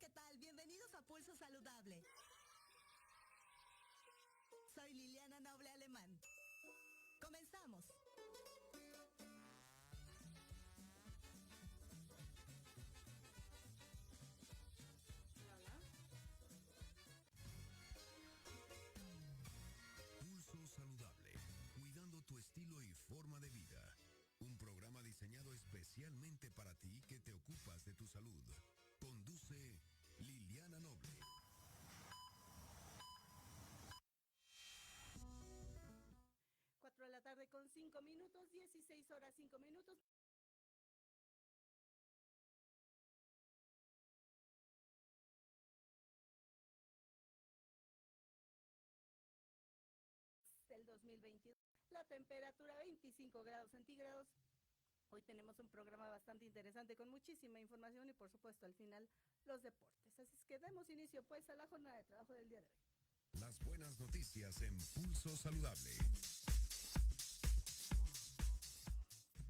¿qué tal? Bienvenidos a Pulso Saludable. Soy Liliana Noble Alemán. Comenzamos. Pulso Saludable, cuidando tu estilo y forma de vida. Un programa diseñado especialmente para ti que te ocupas de tu salud. Conduce Liliana Noble. 4 de la tarde con 5 minutos, 16 horas 5 minutos. Del 2022, la temperatura 25 grados centígrados. Hoy tenemos un programa bastante interesante con muchísima información y por supuesto al final los deportes. Así es que demos inicio pues a la jornada de trabajo del día de hoy. Las buenas noticias en Pulso Saludable.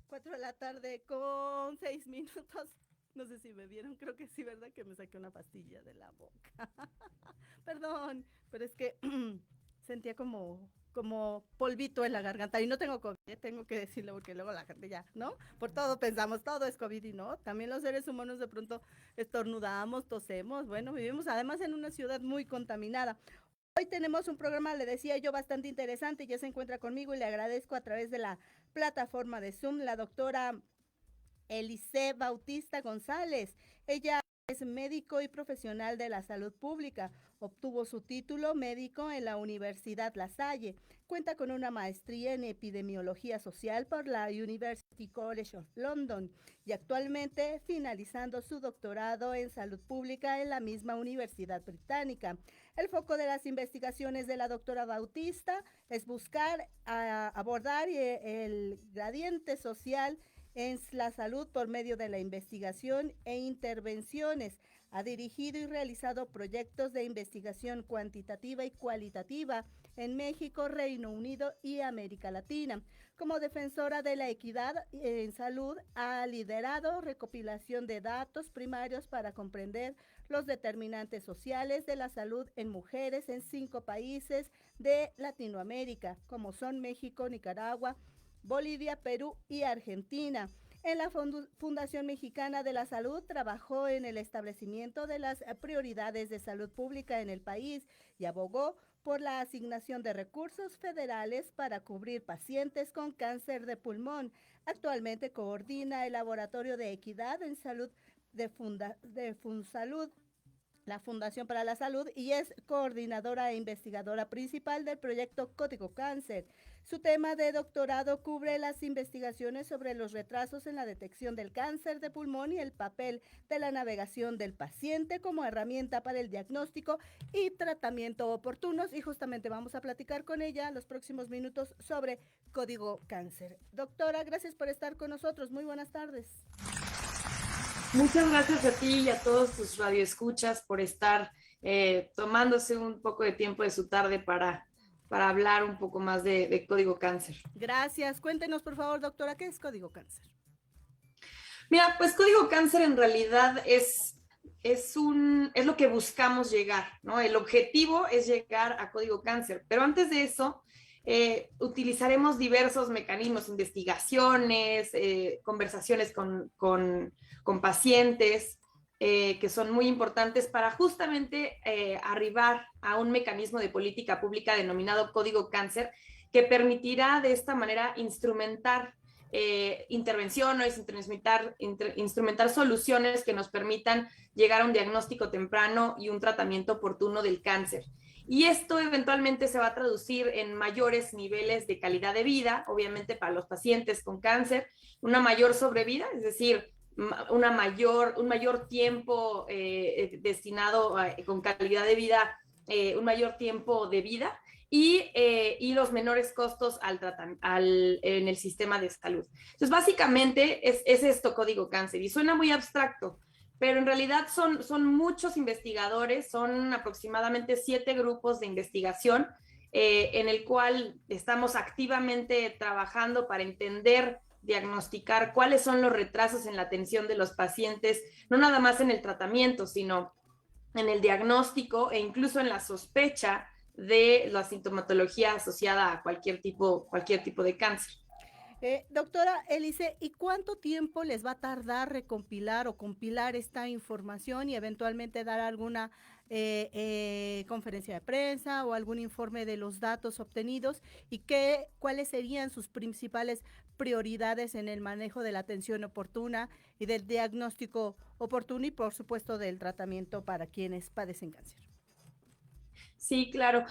4 de la tarde con 6 minutos. No sé si me vieron, creo que sí, ¿verdad? Que me saqué una pastilla de la boca. Perdón, pero es que sentía como polvito en la garganta y no tengo COVID, tengo que decirlo porque luego la gente ya, ¿no? Por todo pensamos, todo es COVID y no, también los seres humanos de pronto estornudamos, tosemos, bueno, vivimos además en una ciudad muy contaminada. Hoy tenemos un programa, le decía yo, bastante interesante, ya se encuentra conmigo y le agradezco a través de la plataforma de Zoom, la doctora Elisée Bautista González. Ella es médico y profesional de la salud pública. Obtuvo su título médico en la Universidad La Salle. Cuenta con una maestría en epidemiología social por la University College of London y actualmente finalizando su doctorado en salud pública en la misma Universidad Británica. El foco de las investigaciones de la doctora Bautista es buscar abordar el gradiente social en la salud por medio de la investigación e intervenciones. Ha dirigido y realizado proyectos de investigación cuantitativa y cualitativa en México, Reino Unido y América Latina. Como defensora de la equidad en salud, ha liderado recopilación de datos primarios para comprender los determinantes sociales de la salud en mujeres en 5 países de Latinoamérica, como son México, Nicaragua, Bolivia, Perú y Argentina. En la Fundación Mexicana de la Salud trabajó en el establecimiento de las prioridades de salud pública en el país y abogó por la asignación de recursos federales para cubrir pacientes con cáncer de pulmón. Actualmente coordina el Laboratorio de Equidad en Salud de Funsalud, la Fundación para la Salud, y es coordinadora e investigadora principal del proyecto Código Cáncer. Su tema de doctorado cubre las investigaciones sobre los retrasos en la detección del cáncer de pulmón y el papel de la navegación del paciente como herramienta para el diagnóstico y tratamiento oportunos, y justamente vamos a platicar con ella en los próximos minutos sobre Código Cáncer. Doctora, gracias por estar con nosotros. Muy buenas tardes. Muchas gracias a ti y a todos tus radioescuchas por estar tomándose un poco de tiempo de su tarde para hablar un poco más de Código Cáncer. Gracias. Cuéntenos, por favor, doctora, ¿qué es Código Cáncer? Mira, pues Código Cáncer en realidad es lo que buscamos llegar, ¿no? El objetivo es llegar a Código Cáncer, pero antes de eso utilizaremos diversos mecanismos, investigaciones, conversaciones con pacientes, que son muy importantes para justamente arribar a un mecanismo de política pública denominado Código Cáncer, que permitirá de esta manera instrumentar intervenciones, instrumentar soluciones que nos permitan llegar a un diagnóstico temprano y un tratamiento oportuno del cáncer. Y esto eventualmente se va a traducir en mayores niveles de calidad de vida, obviamente para los pacientes con cáncer, una mayor sobrevida, es decir, un mayor tiempo destinado con calidad de vida, un mayor tiempo de vida y los menores costos en el sistema de salud. Entonces, básicamente es esto Código Cáncer y suena muy abstracto, pero en realidad son muchos investigadores, son aproximadamente 7 grupos de investigación en el cual estamos activamente trabajando para entender, diagnosticar cuáles son los retrasos en la atención de los pacientes, no nada más en el tratamiento, sino en el diagnóstico e incluso en la sospecha de la sintomatología asociada a cualquier tipo de cáncer. Doctora Elise, ¿y cuánto tiempo les va a tardar recompilar o compilar esta información y eventualmente dar alguna conferencia de prensa o algún informe de los datos obtenidos? ¿Y cuáles serían sus principales prioridades en el manejo de la atención oportuna y del diagnóstico oportuno y, por supuesto, del tratamiento para quienes padecen cáncer? Sí, claro.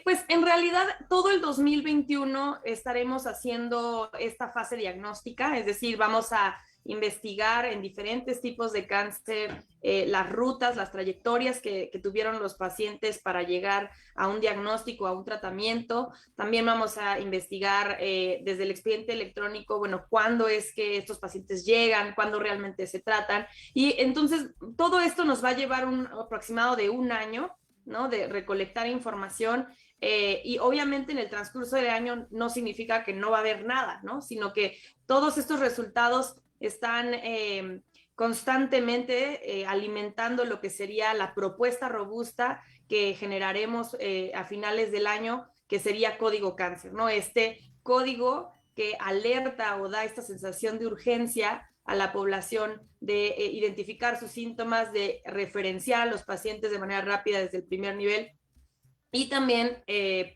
Pues en realidad todo el 2021 estaremos haciendo esta fase diagnóstica, es decir, vamos a investigar en diferentes tipos de cáncer las rutas, las trayectorias que tuvieron los pacientes para llegar a un diagnóstico, a un tratamiento. También vamos a investigar desde el expediente electrónico, bueno, cuándo es que estos pacientes llegan, cuándo realmente se tratan. Y entonces todo esto nos va a llevar un aproximado de un año, ¿no? De recolectar información y obviamente en el transcurso del año no significa que no va a haber nada, ¿no? Sino que todos estos resultados están constantemente alimentando lo que sería la propuesta robusta que generaremos a finales del año, que sería Código Cáncer, ¿no? Este código que alerta o da esta sensación de urgencia a la población de identificar sus síntomas, de referenciar a los pacientes de manera rápida desde el primer nivel y también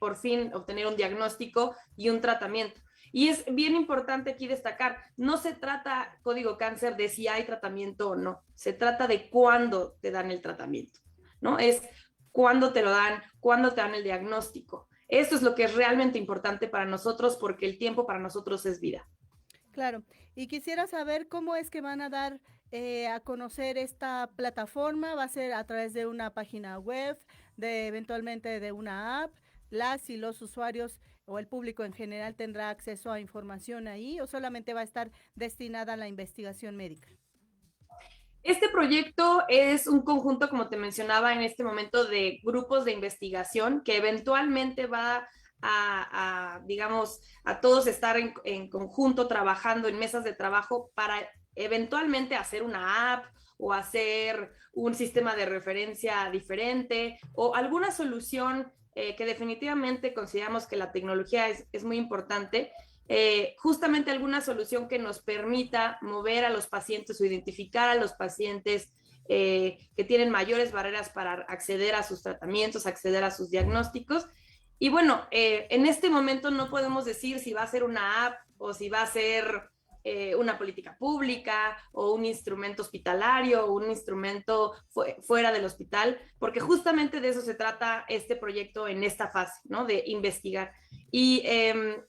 por fin obtener un diagnóstico y un tratamiento. Y es bien importante aquí destacar, no se trata Código Cáncer de si hay tratamiento o no, se trata de cuándo te dan el tratamiento, ¿no? Es cuándo te lo dan, cuándo te dan el diagnóstico. Esto es lo que es realmente importante para nosotros porque el tiempo para nosotros es vida. Claro, y quisiera saber cómo es que van a dar a conocer esta plataforma. ¿Va a ser a través de una página web, de eventualmente de una app? ¿Las y los usuarios o el público en general tendrá acceso a información ahí o solamente va a estar destinada a la investigación médica? Este proyecto es un conjunto, como te mencionaba en este momento, de grupos de investigación que eventualmente va digamos, a todos estar en conjunto trabajando en mesas de trabajo para eventualmente hacer una app o hacer un sistema de referencia diferente o alguna solución que definitivamente consideramos que la tecnología es muy importante. Justamente alguna solución que nos permita mover a los pacientes o identificar a los pacientes que tienen mayores barreras para acceder a sus tratamientos, acceder a sus diagnósticos. Y bueno, en este momento no podemos decir si va a ser una app o si va a ser una política pública o un instrumento hospitalario o un instrumento fuera del hospital, porque justamente de eso se trata este proyecto en esta fase, ¿no? De investigar. Y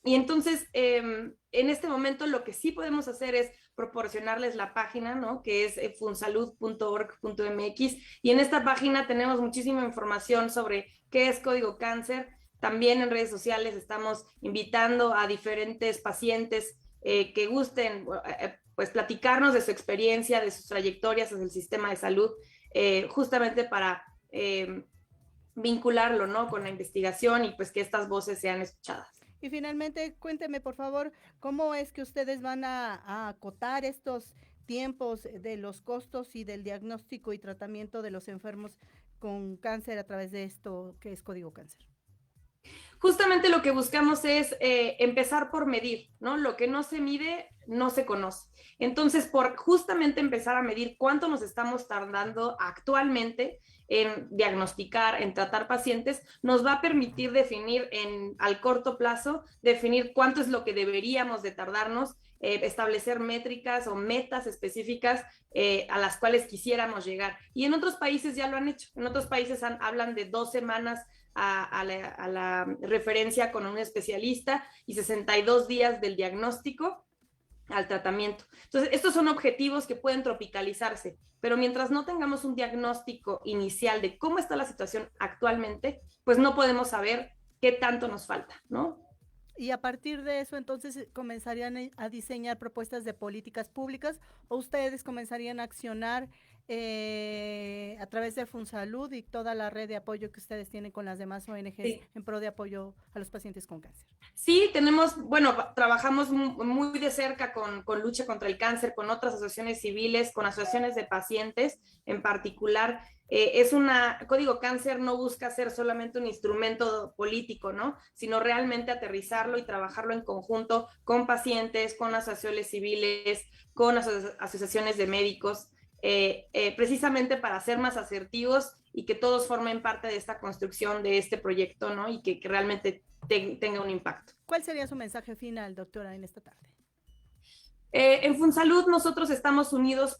entonces, en este momento lo que sí podemos hacer es proporcionarles la página, ¿no? Que es funsalud.org.mx, y en esta página tenemos muchísima información sobre qué es Código Cáncer. También en redes sociales estamos invitando a diferentes pacientes que gusten pues platicarnos de su experiencia, de sus trayectorias en el sistema de salud, justamente para vincularlo, ¿no? Con la investigación y pues que estas voces sean escuchadas. Y finalmente, cuénteme por favor, ¿cómo es que ustedes van a acotar estos tiempos de los costos y del diagnóstico y tratamiento de los enfermos con cáncer a través de esto que es Código Cáncer? Justamente lo que buscamos es empezar por medir, ¿no? Lo que no se mide, no se conoce. Entonces, por justamente empezar a medir cuánto nos estamos tardando actualmente en diagnosticar, en tratar pacientes, nos va a permitir definir al corto plazo, definir cuánto es lo que deberíamos de tardarnos, establecer métricas o metas específicas a las cuales quisiéramos llegar. Y en otros países ya lo han hecho. En otros países hablan de 2 semanas a la referencia con un especialista y 62 días del diagnóstico al tratamiento. Entonces, estos son objetivos que pueden tropicalizarse, pero mientras no tengamos un diagnóstico inicial de cómo está la situación actualmente, pues no podemos saber qué tanto nos falta, ¿no? Y a partir de eso, entonces, ¿comenzarían a diseñar propuestas de políticas públicas o ustedes comenzarían a accionar a través de FunSalud y toda la red de apoyo que ustedes tienen con las demás ONGs en pro de apoyo a los pacientes con cáncer. Sí, trabajamos muy de cerca con lucha contra el cáncer, con otras asociaciones civiles, con asociaciones de pacientes en particular. Código Cáncer no busca ser solamente un instrumento político, ¿no? Sino realmente aterrizarlo y trabajarlo en conjunto con pacientes, con asociaciones civiles, con asociaciones de médicos, precisamente para ser más asertivos y que todos formen parte de esta construcción de este proyecto, ¿no? Y que realmente tenga un impacto. ¿Cuál sería su mensaje final, doctora, en esta tarde? En FunSalud nosotros estamos unidos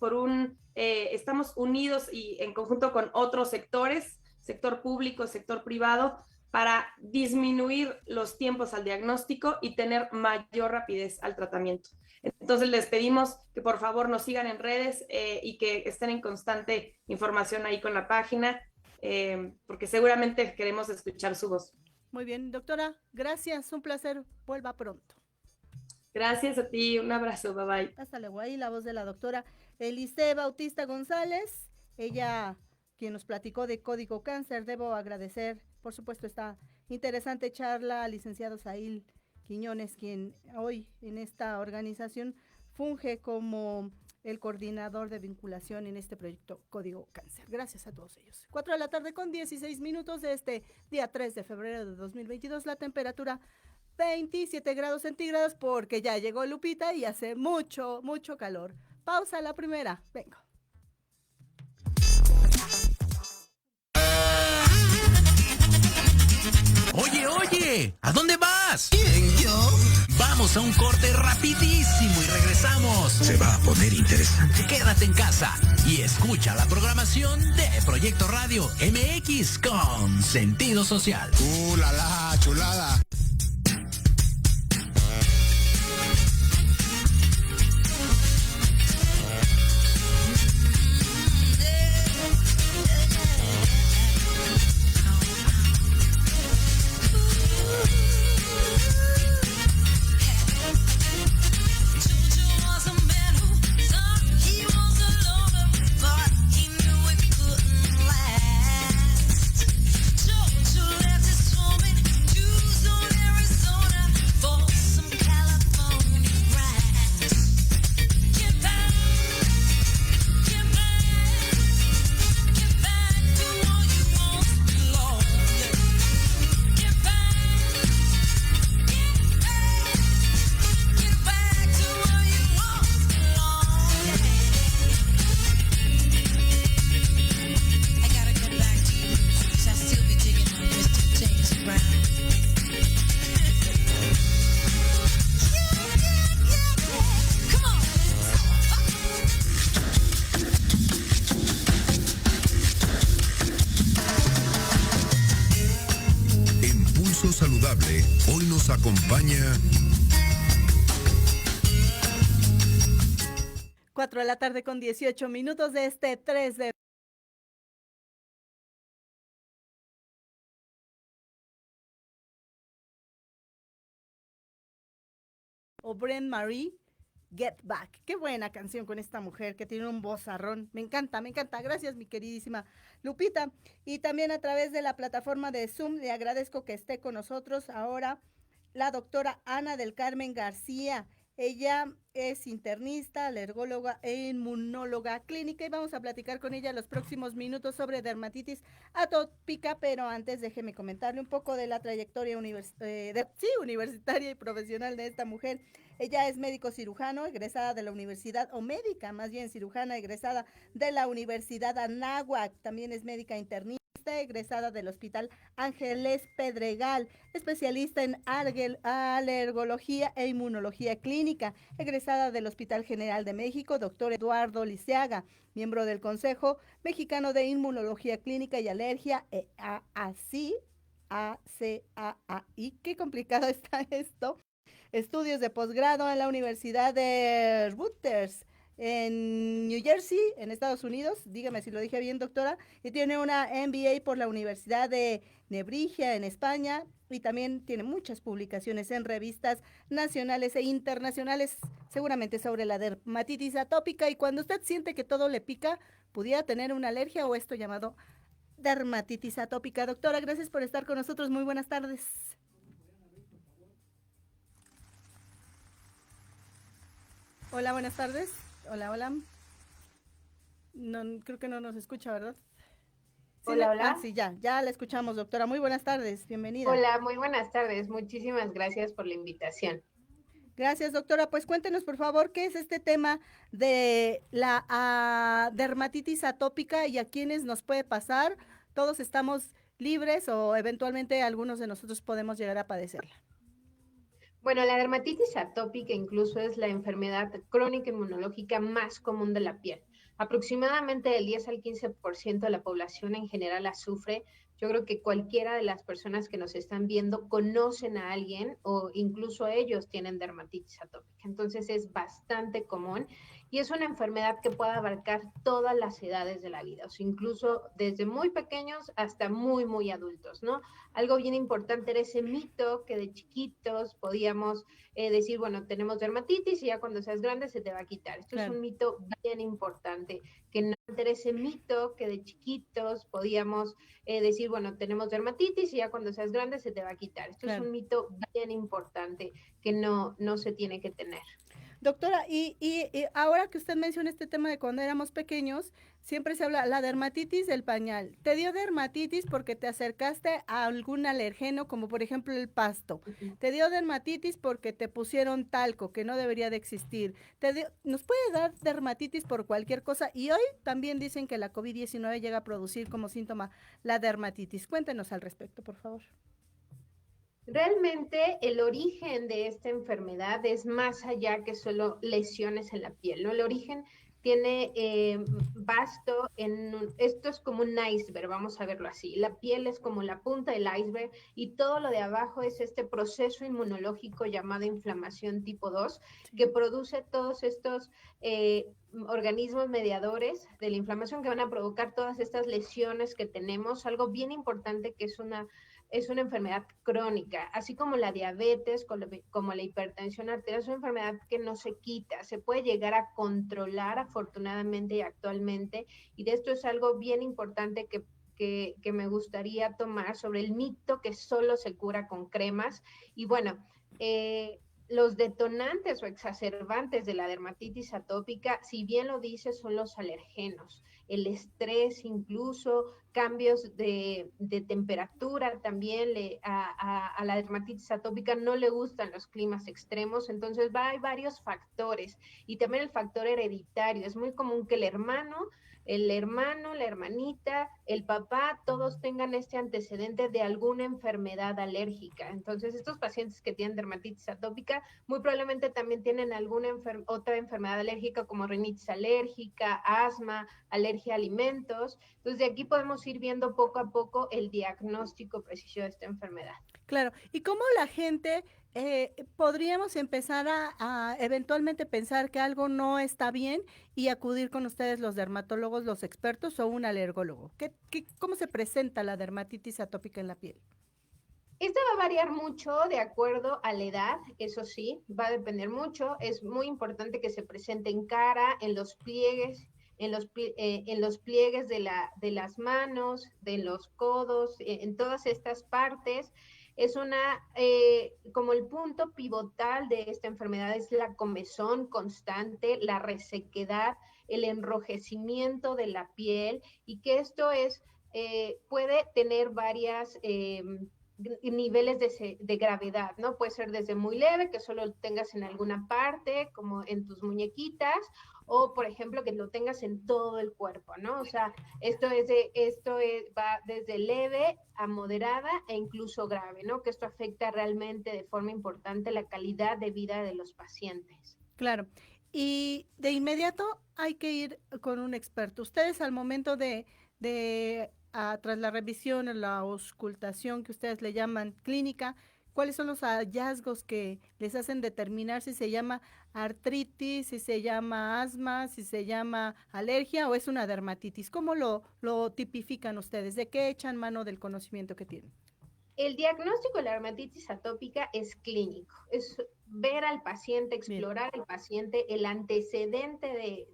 y en conjunto con otros sectores, sector público, sector privado, para disminuir los tiempos al diagnóstico y tener mayor rapidez al tratamiento. Entonces les pedimos que por favor nos sigan en redes y que estén en constante información ahí con la página, porque seguramente queremos escuchar su voz. Muy bien, doctora, gracias, un placer, vuelva pronto. Gracias a ti, un abrazo, bye bye. Hasta luego, ahí la voz de la doctora Elise Bautista González, ella quien nos platicó de Código Cáncer. Debo agradecer, por supuesto, esta interesante charla al licenciado Saíl Quiñones, quien hoy en esta organización funge como el coordinador de vinculación en este proyecto Código Cáncer. Gracias a todos ellos. 4:16 p.m. de este día 3 de febrero de 2022, la temperatura 27 grados centígrados porque ya llegó Lupita y hace mucho, mucho calor. Pausa la primera, vengo. Oye, ¿a dónde vas? ¿Quién, yo? Vamos a un corte rapidísimo y regresamos. Se va a poner interesante. Quédate en casa y escucha la programación de Proyecto Radio MX con sentido social. La la, chulada. Saludable, hoy nos acompaña 4:18 p.m. de este 3 de O'Brien Marie, Get Back. Qué buena canción con esta mujer que tiene un vozarrón. Me encanta, me encanta. Gracias, mi queridísima Lupita. Y también a través de la plataforma de Zoom le agradezco que esté con nosotros ahora la doctora Ana del Carmen García. Ella es internista, alergóloga e inmunóloga clínica y vamos a platicar con ella los próximos minutos sobre dermatitis atópica, pero antes déjeme comentarle un poco de la trayectoria universitaria y profesional de esta mujer. Ella es médico cirujano, egresada de la universidad, o médica más bien cirujana, egresada de la Universidad Anáhuac, también es médica internista, egresada del Hospital Ángeles Pedregal, especialista en alergología e inmunología clínica, egresada del Hospital General de México, doctor Eduardo Liceaga, miembro del Consejo Mexicano de Inmunología Clínica y Alergia, ACAI. Qué complicado está esto. Estudios de posgrado en la Universidad de Rutgers, en New Jersey, en Estados Unidos, dígame si lo dije bien, doctora, y tiene una MBA por la Universidad de Nebrija en España, y también tiene muchas publicaciones en revistas nacionales e internacionales, seguramente sobre la dermatitis atópica, y cuando usted siente que todo le pica, pudiera tener una alergia o esto llamado dermatitis atópica. Doctora, gracias por estar con nosotros, muy buenas tardes. Hola, buenas tardes. Hola, hola. No, creo que no nos escucha, ¿verdad? Sí, Hola, hola. sí, ya la escuchamos, doctora. Muy buenas tardes, bienvenida. Hola, muy buenas tardes. Muchísimas gracias por la invitación. Gracias, doctora. Pues cuéntenos, por favor, qué es este tema de la dermatitis atópica y a quiénes nos puede pasar. Todos estamos libres o eventualmente algunos de nosotros podemos llegar a padecerla. Bueno, la dermatitis atópica incluso es la enfermedad crónica inmunológica más común de la piel. Aproximadamente del 10 al 15% de la población en general la sufre. Yo creo que cualquiera de las personas que nos están viendo conocen a alguien o incluso ellos tienen dermatitis atópica. Entonces es bastante común y es una enfermedad que puede abarcar todas las edades de la vida, o sea, incluso desde muy pequeños hasta muy, muy adultos, ¿no? Algo bien importante era ese mito que de chiquitos podíamos decir, bueno, tenemos dermatitis y ya cuando seas grande se te va a quitar. Esto es un mito bien importante, que no era ese mito que de chiquitos podíamos decir, bueno, tenemos dermatitis y ya cuando seas grande se te va a quitar. Esto es un mito bien importante que no se tiene que tener. Doctora, y ahora que usted menciona este tema de cuando éramos pequeños, siempre se habla la dermatitis del pañal. ¿Te dio dermatitis porque te acercaste a algún alergeno, como por ejemplo el pasto? ¿Te dio dermatitis porque te pusieron talco, que no debería de existir? ¿Nos puede dar dermatitis por cualquier cosa? Y hoy también dicen que la COVID-19 llega a producir como síntoma la dermatitis. Cuéntenos al respecto, por favor. Realmente el origen de esta enfermedad es más allá que solo lesiones en la piel, ¿no? El origen tiene vasto, esto es como un iceberg, vamos a verlo así. La piel es como la punta del iceberg y todo lo de abajo es este proceso inmunológico llamado inflamación tipo 2, que produce todos estos organismos mediadores de la inflamación que van a provocar todas estas lesiones que tenemos. Algo bien importante que es una enfermedad crónica, así como la diabetes, como la hipertensión arterial, es una enfermedad que no se quita, se puede llegar a controlar afortunadamente y actualmente, y de esto es algo bien importante que me gustaría tomar sobre el mito que solo se cura con cremas. Y bueno, los detonantes o exacerbantes de la dermatitis atópica, si bien lo dice, son los alergenos, el estrés incluso, cambios de temperatura también, a la dermatitis atópica no le gustan los climas extremos, entonces hay varios factores y también el factor hereditario. Es muy común que el hermano, la hermanita, el papá, todos tengan este antecedente de alguna enfermedad alérgica. Entonces, estos pacientes que tienen dermatitis atópica muy probablemente también tienen alguna otra enfermedad alérgica como rinitis alérgica, asma, alergia a alimentos. Entonces, de aquí podemos ir viendo poco a poco el diagnóstico preciso de esta enfermedad. Claro, ¿y cómo la gente podríamos empezar a eventualmente pensar que algo no está bien y acudir con ustedes los dermatólogos, los expertos o un alergólogo? ¿Cómo se presenta la dermatitis atópica en la piel? Esta va a variar mucho de acuerdo a la edad, eso sí, va a depender mucho. Es muy importante que se presente en cara, en los pliegues, en los pliegues de las manos, de los codos, en todas estas partes. Es como el punto pivotal de esta enfermedad es la comezón constante, la resequedad, el enrojecimiento de la piel, y que esto puede tener varias niveles de gravedad, ¿no? Puede ser desde muy leve, que solo lo tengas en alguna parte, como en tus muñequitas, o por ejemplo que lo tengas en todo el cuerpo, ¿no? O sea, va desde leve a moderada e incluso grave, ¿no? Que esto afecta realmente de forma importante la calidad de vida de los pacientes. Claro, y de inmediato hay que ir con un experto. Ustedes al momento tras la revisión, la auscultación que ustedes le llaman clínica, ¿Cuáles son los hallazgos que les hacen determinar si se llama artritis, si se llama asma, si se llama alergia o es una dermatitis? ¿Cómo lo tipifican ustedes? ¿De qué echan mano del conocimiento que tienen? El diagnóstico de la dermatitis atópica es clínico, es ver al paciente, explorar al paciente, el antecedente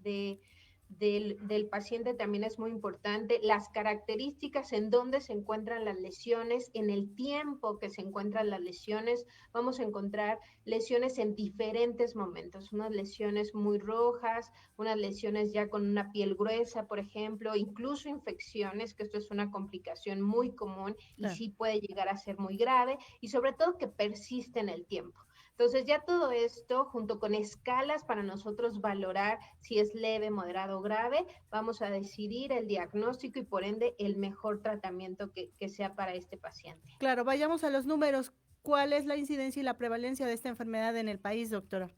del paciente también es muy importante, las características en dónde se encuentran las lesiones, en el tiempo que se encuentran las lesiones, vamos a encontrar lesiones en diferentes momentos, unas lesiones muy rojas, unas lesiones ya con una piel gruesa, por ejemplo, incluso infecciones, que esto es una complicación muy común y sí puede llegar a ser muy grave, y sobre todo que persiste en el tiempo. Entonces ya todo esto, junto con escalas para nosotros valorar si es leve, moderado o grave, vamos a decidir el diagnóstico y por ende el mejor tratamiento que sea para este paciente. Claro, vayamos a los números. ¿Cuál es la incidencia y la prevalencia de esta enfermedad en el país, doctora?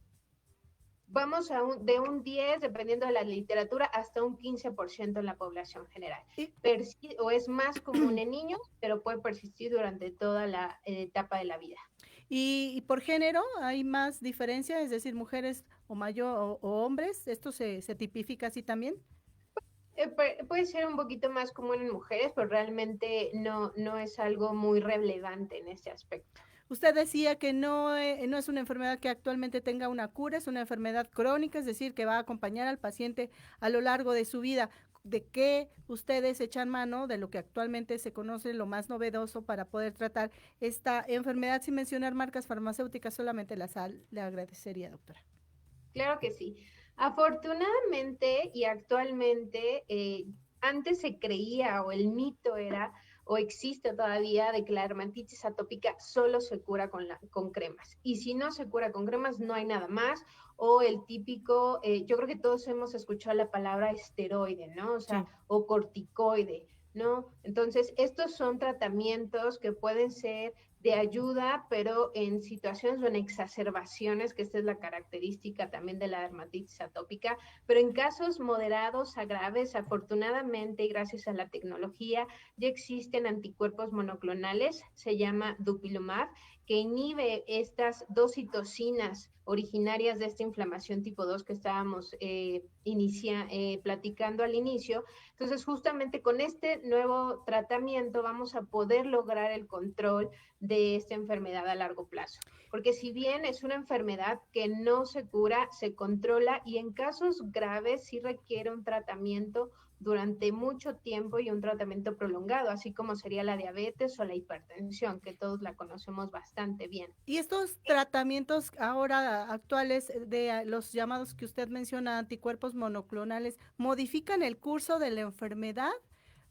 Vamos de un 10, dependiendo de la literatura, hasta un 15% en la población general. O es más común en niños, pero puede persistir durante toda la etapa de la vida. ¿Y por género hay más diferencia? Es decir, mujeres o hombres, ¿esto se tipifica así también? Puede ser un poquito más común en mujeres, pero realmente no es algo muy relevante en ese aspecto. Usted decía que no es una enfermedad que actualmente tenga una cura, es una enfermedad crónica, es decir, que va a acompañar al paciente a lo largo de su vida. ¿De qué ustedes echan mano de lo que actualmente se conoce, lo más novedoso para poder tratar esta enfermedad? Sin mencionar marcas farmacéuticas, solamente la sal, le agradecería, doctora. Claro que sí. Afortunadamente y actualmente, antes se creía o el mito era o existe todavía de que la dermatitis atópica solo se cura con cremas. Y si no se cura con cremas, no hay nada más. O el típico, yo creo que todos hemos escuchado la palabra esteroide, ¿no? O sea, o corticoide, ¿no? Entonces, estos son tratamientos que pueden ser de ayuda, pero en situaciones o en exacerbaciones, que esta es la característica también de la dermatitis atópica, pero en casos moderados a graves, afortunadamente, y gracias a la tecnología, ya existen anticuerpos monoclonales, se llama dupilumab, que inhibe estas dos citocinas originarias de esta inflamación tipo 2 que estábamos platicando al inicio. Entonces, justamente con este nuevo tratamiento vamos a poder lograr el control de esta enfermedad a largo plazo. Porque si bien es una enfermedad que no se cura, se controla y en casos graves sí requiere un tratamiento durante mucho tiempo y un tratamiento prolongado, así como sería la diabetes o la hipertensión, que todos la conocemos bastante bien. ¿Y estos tratamientos ahora actuales de los llamados que usted menciona, anticuerpos monoclonales, modifican el curso de la enfermedad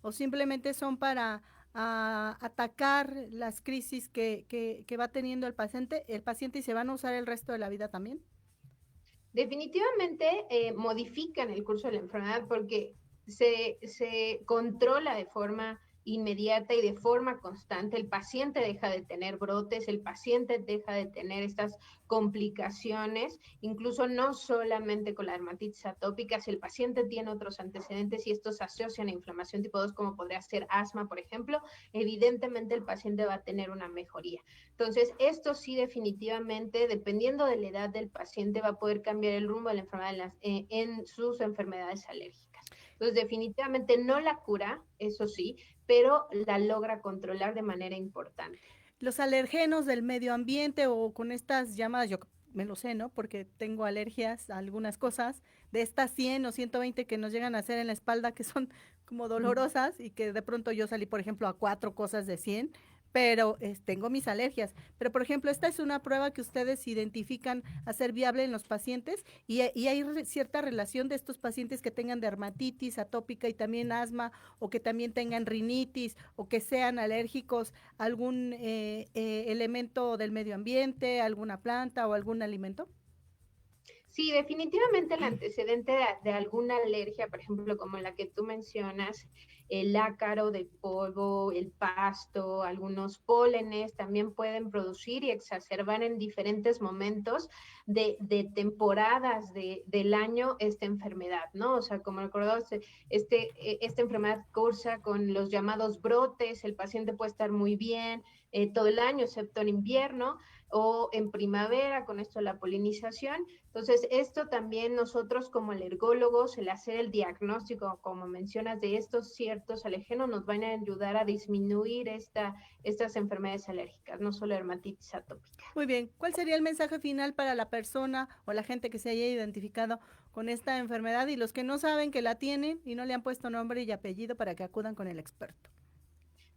o simplemente son para atacar las crisis que va teniendo el paciente y se van a usar el resto de la vida también? Definitivamente modifican el curso de la enfermedad porque se controla de forma inmediata y de forma constante. El paciente deja de tener brotes, el paciente deja de tener estas complicaciones, incluso no solamente con la dermatitis atópica, si el paciente tiene otros antecedentes y estos se asocian a inflamación tipo 2, como podría ser asma, por ejemplo, evidentemente el paciente va a tener una mejoría. Entonces, esto sí definitivamente, dependiendo de la edad del paciente, va a poder cambiar el rumbo de la enfermedad en sus enfermedades alérgicas. Entonces, definitivamente no la cura, eso sí, pero la logra controlar de manera importante. Los alergenos del medio ambiente o con estas llamadas, yo me lo sé, ¿no? Porque tengo alergias a algunas cosas, de estas 100 o 120 que nos llegan a hacer en la espalda, que son como dolorosas y que de pronto yo salí, por ejemplo, a 4 cosas de 100, pero tengo mis alergias. Pero, por ejemplo, esta es una prueba que ustedes identifican a ser viable en los pacientes y hay cierta relación de estos pacientes que tengan dermatitis atópica y también asma o que también tengan rinitis o que sean alérgicos a algún elemento del medio ambiente, alguna planta o algún alimento. Sí, definitivamente el antecedente de alguna alergia, por ejemplo, como la que tú mencionas, el ácaro de polvo, el pasto, algunos pólenes también pueden producir y exacerbar en diferentes momentos de temporadas del año esta enfermedad, ¿no? O sea, como recordamos, esta enfermedad cursa con los llamados brotes, el paciente puede estar muy bien todo el año, excepto en invierno, o en primavera, con esto de la polinización. Entonces, esto también nosotros como alergólogos, el hacer el diagnóstico, como mencionas, de estos ciertos alergenos, nos van a ayudar a disminuir estas enfermedades alérgicas, no solo dermatitis atópica. Muy bien, ¿cuál sería el mensaje final para la persona o la gente que se haya identificado con esta enfermedad y los que no saben que la tienen y no le han puesto nombre y apellido para que acudan con el experto?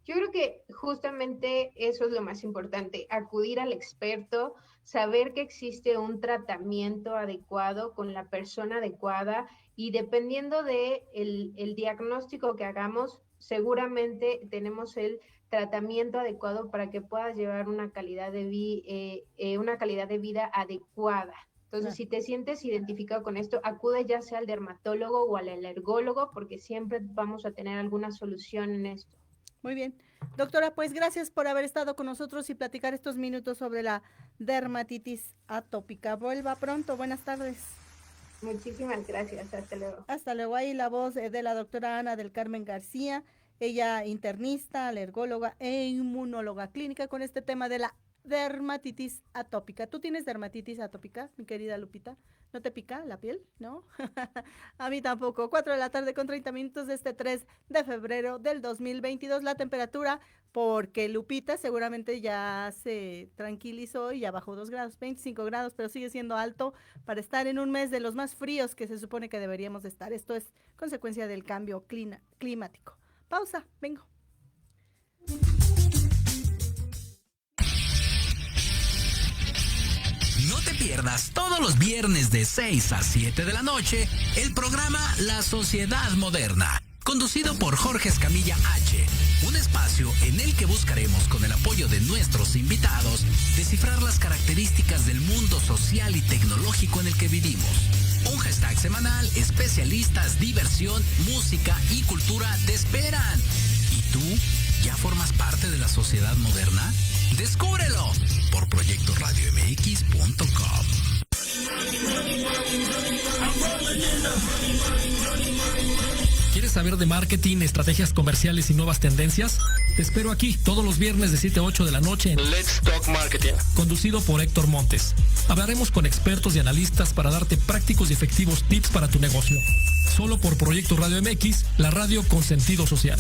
Yo creo que justamente eso es lo más importante, acudir al experto, saber que existe un tratamiento adecuado con la persona adecuada y dependiendo de el diagnóstico que hagamos, seguramente tenemos el tratamiento adecuado para que puedas llevar una calidad de vida adecuada. Entonces, si te sientes identificado con esto, acude ya sea al dermatólogo o al alergólogo, porque siempre vamos a tener alguna solución en esto. Muy bien. Doctora, pues gracias por haber estado con nosotros y platicar estos minutos sobre la dermatitis atópica. Vuelva pronto. Buenas tardes. Muchísimas gracias. Hasta luego. Hasta luego. Ahí la voz de la doctora Ana del Carmen García, ella internista, alergóloga e inmunóloga clínica con este tema de la dermatitis atópica. ¿Tú tienes dermatitis atópica, mi querida Lupita? ¿No te pica la piel? ¿No? A mí tampoco. 4:30 de este 3 de febrero del 2022. La temperatura, porque Lupita seguramente ya se tranquilizó y ya bajó 2 grados, 25 grados, pero sigue siendo alto para estar en un mes de los más fríos que se supone que deberíamos de estar. Esto es consecuencia del cambio climático. Pausa, vengo. No te pierdas todos los viernes de 6 a 7 de la noche el programa La Sociedad Moderna, conducido por Jorge Escamilla H. Un espacio en el que buscaremos, con el apoyo de nuestros invitados, descifrar las características del mundo social y tecnológico en el que vivimos. Un hashtag semanal, especialistas, diversión, música y cultura te esperan. ¿Y tú ya formas parte de la sociedad moderna? ¡Descúbrelo! Por proyectoradiomx.com. ¿Quieres saber de marketing, estrategias comerciales y nuevas tendencias? Te espero aquí todos los viernes de 7 a 8 de la noche en Let's Talk Marketing, conducido por Héctor Montes. Hablaremos con expertos y analistas para darte prácticos y efectivos tips para tu negocio. Solo por Proyecto Radio MX, la radio con sentido social.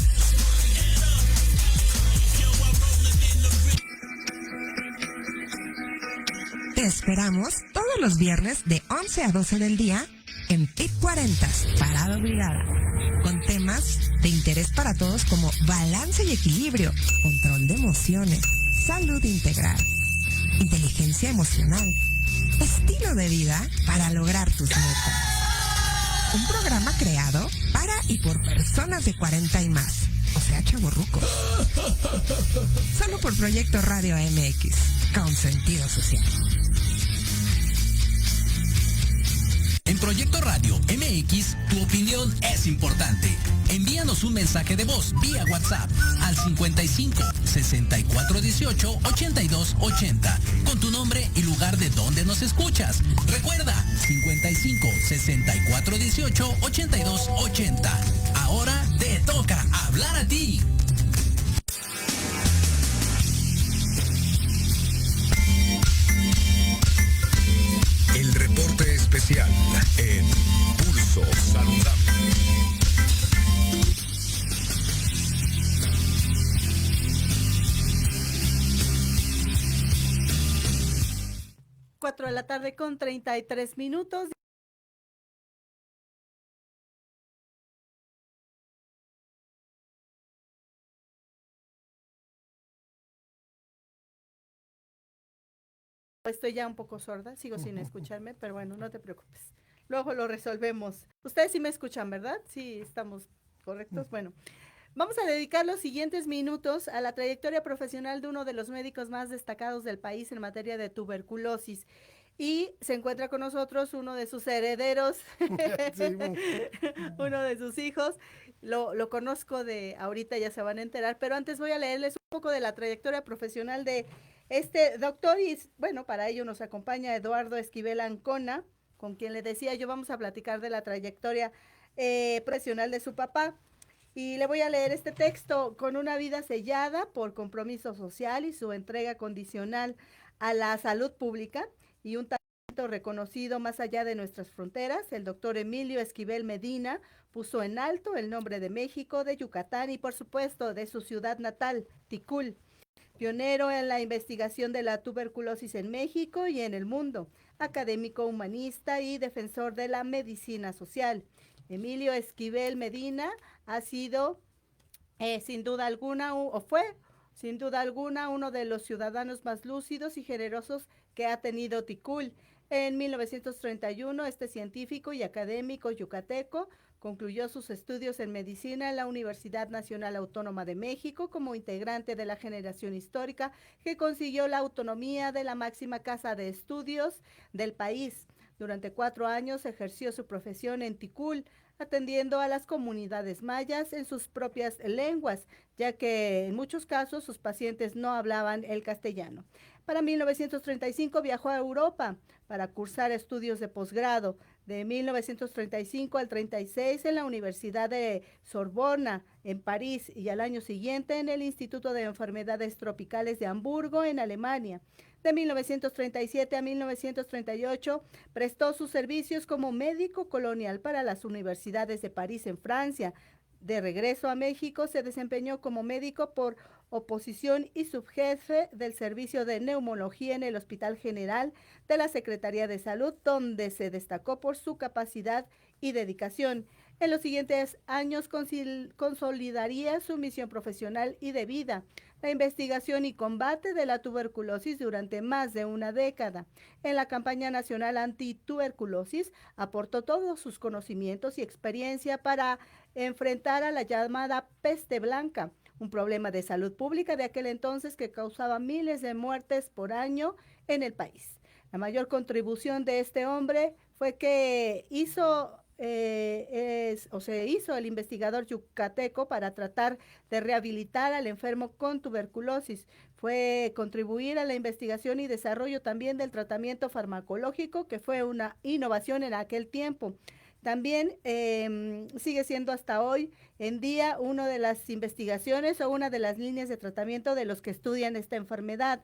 Te esperamos todos los viernes de 11 a 12 del día en PIC 40, Parada Obligada, con temas de interés para todos como balance y equilibrio, control de emociones, salud integral, inteligencia emocional, estilo de vida para lograr tus metas. Un programa creado para y por personas de 40 y más, o sea, chavorrucos. Solo por Proyecto Radio MX, con sentido social. En Proyecto Radio MX, tu opinión es importante. Envíanos un mensaje de voz vía WhatsApp al 55 64 18 82 80 con tu nombre y lugar de donde nos escuchas. Recuerda, 55 64 18 82 80. Ahora te toca hablar a ti. El reporte especial en Pulso Saludable. Cuatro de la tarde con 33 minutos. Estoy ya un poco sorda, sigo sin escucharme, pero bueno, no te preocupes. Luego lo resolvemos. Ustedes sí me escuchan, ¿verdad? Sí, estamos correctos. Bueno, vamos a dedicar los siguientes minutos a la trayectoria profesional de uno de los médicos más destacados del país en materia de tuberculosis. Y se encuentra con nosotros uno de sus herederos, uno de sus hijos. Lo conozco de ahorita, ya se van a enterar, pero antes voy a leerles un poco de la trayectoria profesional de este doctor y bueno, para ello nos acompaña Eduardo Esquivel Ancona, con quien le decía yo vamos a platicar de la trayectoria profesional de su papá. Y le voy a leer este texto: con una vida sellada por compromiso social y su entrega condicional a la salud pública y un talento reconocido más allá de nuestras fronteras, el doctor Emilio Esquivel Medina puso en alto el nombre de México, de Yucatán y por supuesto de su ciudad natal, Ticul. Pionero en la investigación de la tuberculosis en México y en el mundo, académico humanista y defensor de la medicina social. Emilio Esquivel Medina ha sido, sin duda alguna, sin duda alguna, uno de los ciudadanos más lúcidos y generosos que ha tenido Ticul. En 1931, este científico y académico yucateco concluyó sus estudios en medicina en la Universidad Nacional Autónoma de México como integrante de la generación histórica que consiguió la autonomía de la máxima casa de estudios del país. Durante 4 años ejerció su profesión en Ticul, atendiendo a las comunidades mayas en sus propias lenguas, ya que en muchos casos sus pacientes no hablaban el castellano. Para 1935 viajó a Europa para cursar estudios de posgrado. De 1935 al 36 en la Universidad de Sorbona, en París, y al año siguiente en el Instituto de Enfermedades Tropicales de Hamburgo, en Alemania. De 1937 a 1938 prestó sus servicios como médico colonial para las universidades de París, en Francia. De regreso a México, se desempeñó como médico por oposición y subjefe del servicio de neumología en el Hospital General de la Secretaría de Salud, donde se destacó por su capacidad y dedicación. En los siguientes años consolidaría su misión profesional y de vida, la investigación y combate de la tuberculosis durante más de una década. En la campaña nacional antituberculosis aportó todos sus conocimientos y experiencia para enfrentar a la llamada peste blanca, un problema de salud pública de aquel entonces que causaba miles de muertes por año en el país. La mayor contribución de este hombre fue que se hizo el investigador yucateco para tratar de rehabilitar al enfermo con tuberculosis. Fue contribuir a la investigación y desarrollo también del tratamiento farmacológico, que fue una innovación en aquel tiempo. También sigue siendo hasta hoy en día una de las investigaciones o una de las líneas de tratamiento de los que estudian esta enfermedad,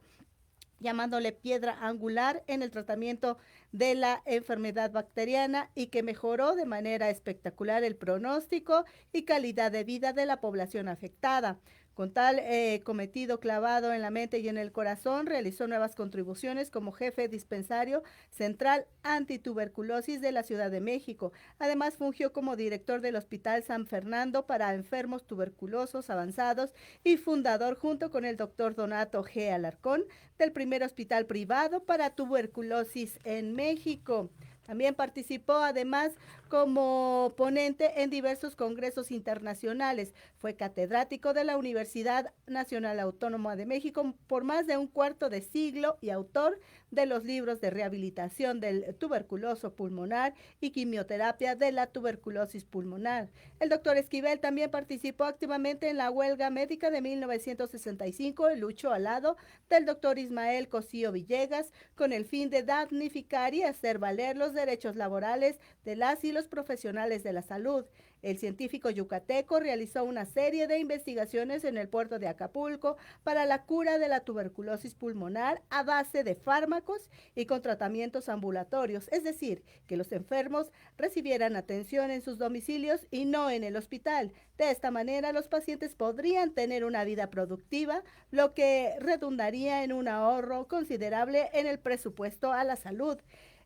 llamándole piedra angular en el tratamiento de la enfermedad bacteriana y que mejoró de manera espectacular el pronóstico y calidad de vida de la población afectada. Con tal cometido clavado en la mente y en el corazón, realizó nuevas contribuciones como jefe dispensario central antituberculosis de la Ciudad de México. Además, fungió como director del Hospital San Fernando para enfermos tuberculosos avanzados y fundador, junto con el doctor Donato G. Alarcón, del primer hospital privado para tuberculosis en México. También participó además como ponente en diversos congresos internacionales. Fue catedrático de la Universidad Nacional Autónoma de México por más de un cuarto de siglo y autor de los libros de rehabilitación del tuberculoso pulmonar y quimioterapia de la tuberculosis pulmonar. El doctor Esquivel también participó activamente en la huelga médica de 1965 y luchó al lado del doctor Ismael Cosío Villegas con el fin de damnificar y hacer valer los derechos laborales de las y los profesionales de la salud. El científico yucateco realizó una serie de investigaciones en el puerto de Acapulco para la cura de la tuberculosis pulmonar a base de fármacos y con tratamientos ambulatorios, es decir, que los enfermos recibieran atención en sus domicilios y no en el hospital. De esta manera, los pacientes podrían tener una vida productiva, lo que redundaría en un ahorro considerable en el presupuesto a la salud.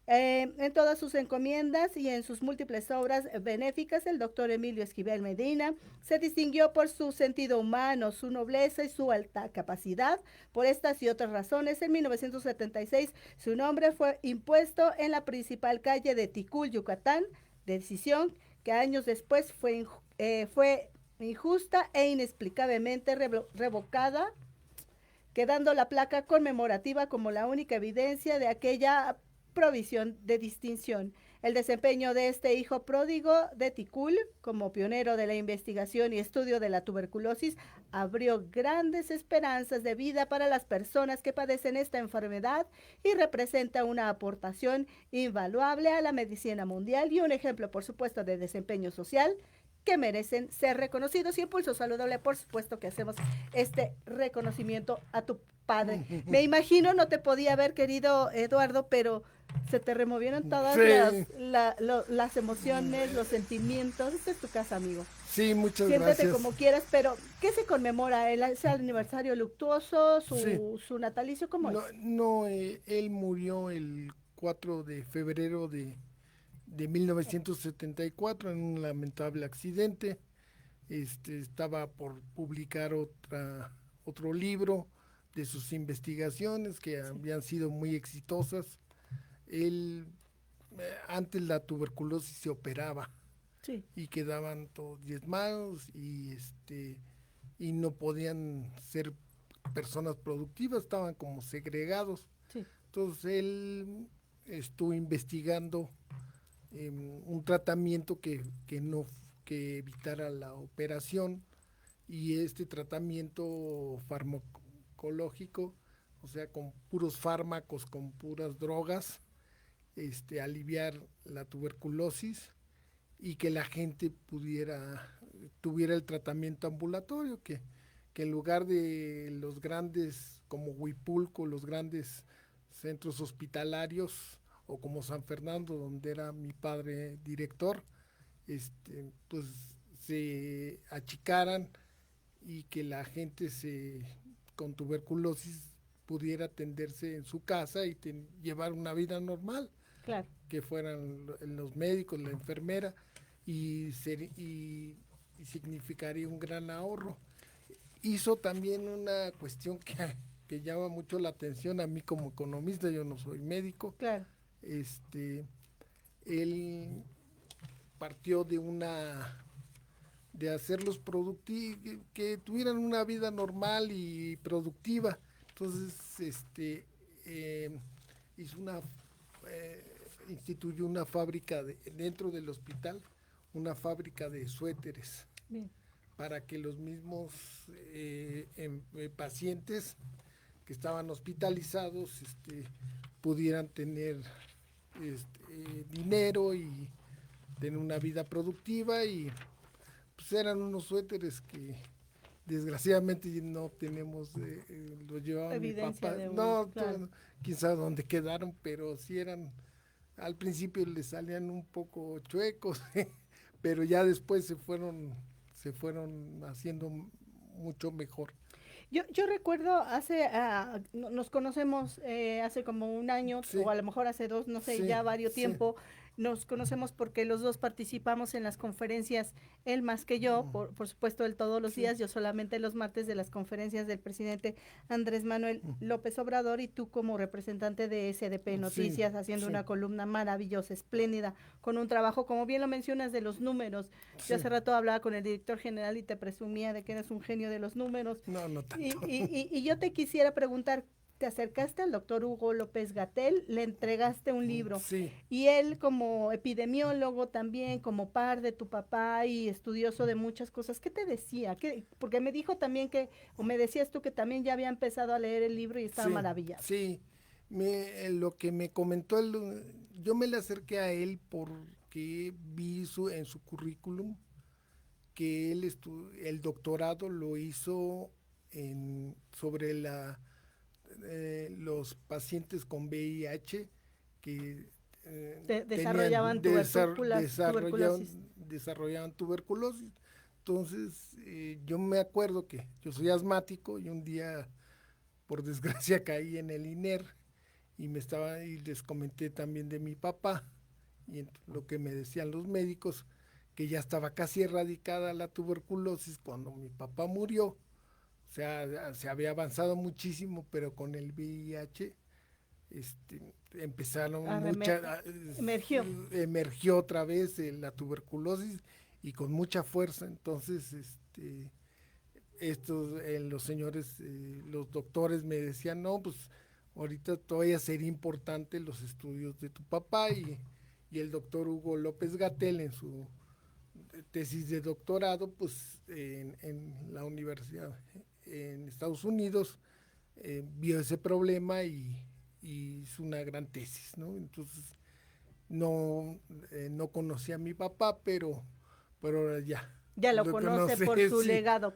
En todas sus encomiendas y en sus múltiples obras benéficas, el doctor Emilio Esquivel Medina se distinguió por su sentido humano, su nobleza y su alta capacidad. Por estas y otras razones, en 1976 su nombre fue impuesto en la principal calle de Ticul, Yucatán, decisión que años después fue injusta e inexplicablemente revocada, quedando la placa conmemorativa como la única evidencia de aquella provisión de distinción. El desempeño de este hijo pródigo de Ticul, como pionero de la investigación y estudio de la tuberculosis, abrió grandes esperanzas de vida para las personas que padecen esta enfermedad y representa una aportación invaluable a la medicina mundial y un ejemplo, por supuesto, de desempeño social que merecen ser reconocidos. Y en Pulso Saludable, por supuesto que hacemos este reconocimiento a tu padre. Me imagino, no te podía ver, querido Eduardo, pero se te removieron todas las emociones, los sentimientos. Esta es tu casa, amigo. Sí, muchas Siéntete gracias. como quieras, pero ¿qué se conmemora? ¿Es el aniversario luctuoso, su natalicio? ¿Cómo es? No, él murió el 4 de febrero de 1974 en un lamentable accidente. Estaba por publicar otro libro de sus investigaciones que habían sido muy exitosas. Él, antes la tuberculosis se operaba y quedaban todos diezmados y no podían ser personas productivas, estaban como segregados. Entonces él estuvo investigando un tratamiento que evitara la operación, y este tratamiento farmacológico, o sea, con puros fármacos, con puras drogas, aliviar la tuberculosis y que la gente tuviera el tratamiento ambulatorio, que en lugar de los grandes, como Huipulco, los grandes centros hospitalarios, o como San Fernando, donde era mi padre director, pues se achicaran y que la gente con tuberculosis pudiera atenderse en su casa y llevar una vida normal. Claro. Que fueran los médicos, la enfermera, y significaría un gran ahorro. Hizo también una cuestión que llama mucho la atención a mí como economista, yo no soy médico. Claro. Él partió de hacerlos productivos, que tuvieran una vida normal y productiva. Entonces, instituyó una fábrica dentro del hospital, una fábrica de suéteres. Bien. Para que los mismos pacientes que estaban hospitalizados pudieran tener dinero y tener una vida productiva, y pues eran unos suéteres que desgraciadamente no tenemos, los llevaba evidencia mi papá, claro. Quién sabe dónde quedaron, pero sí eran, al principio les salían un poco chuecos, pero ya después se fueron haciendo mucho mejor. Yo recuerdo nos conocemos hace como un año, o a lo mejor hace 2, no sé, ya varios tiempo. Nos conocemos porque los dos participamos en las conferencias, él más que yo, por supuesto él todos los días, yo solamente los martes, de las conferencias del presidente Andrés Manuel López Obrador, y tú como representante de SDP Noticias, haciendo una columna maravillosa, espléndida, con un trabajo, como bien lo mencionas, de los números. Yo hace rato hablaba con el director general y te presumía de que eres un genio de los números. No tanto. Y yo te quisiera preguntar, te acercaste al doctor Hugo López-Gatell, le entregaste un libro, y él como epidemiólogo también, como par de tu papá y estudioso de muchas cosas, ¿qué te decía? Porque me dijo también o me decías tú que también ya había empezado a leer el libro y estaba maravillado. Sí, lo que me comentó, yo me le acerqué a él porque vi en su currículum que él el doctorado lo hizo sobre los pacientes con VIH que desarrollaban tuberculosis. Entonces, yo me acuerdo que yo soy asmático y un día, por desgracia, caí en el INER y les comenté también de mi papá, y lo que me decían los médicos, que ya estaba casi erradicada la tuberculosis cuando mi papá murió. O sea, se había avanzado muchísimo, pero con el VIH emergió otra vez la tuberculosis, y con mucha fuerza. Entonces, los señores, los doctores me decían, no, pues ahorita todavía sería importante los estudios de tu papá y el doctor Hugo López-Gatell en su tesis de doctorado, pues en la universidad en Estados Unidos, vio ese problema y hizo una gran tesis, ¿no? Entonces, no conocía a mi papá, pero ahora ya lo conoce por su sí. legado.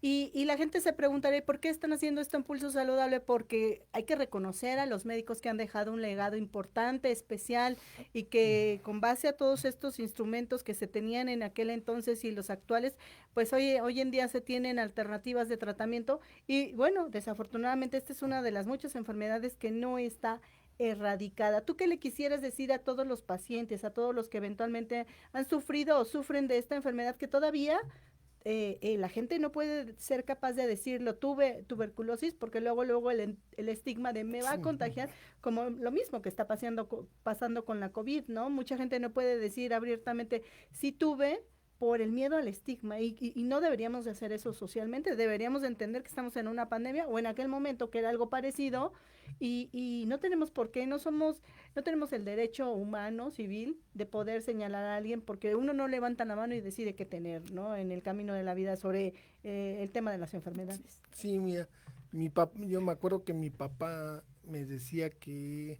Y la gente se preguntará, ¿por qué están haciendo esto en Pulso Saludable? Porque hay que reconocer a los médicos que han dejado un legado importante, especial, y que con base a todos estos instrumentos que se tenían en aquel entonces y los actuales, pues hoy en día se tienen alternativas de tratamiento. Y bueno, desafortunadamente esta es una de las muchas enfermedades que no está erradicada. ¿Tú qué le quisieras decir a todos los pacientes, a todos los que eventualmente han sufrido o sufren de esta enfermedad que todavía la gente no puede ser capaz de decirlo, tuve tuberculosis, porque luego el estigma de me va a contagiar, como lo mismo que está pasando con la COVID, ¿no? Mucha gente no puede decir abiertamente, sí tuve, por el miedo al estigma, y no deberíamos de hacer eso socialmente, deberíamos de entender que estamos en una pandemia o en aquel momento que era algo parecido, y no tenemos por qué, no tenemos el derecho humano, civil, de poder señalar a alguien, porque uno no levanta la mano y decide qué tener, ¿no? En el camino de la vida sobre el tema de las enfermedades. Sí, mira, yo me acuerdo que mi papá me decía que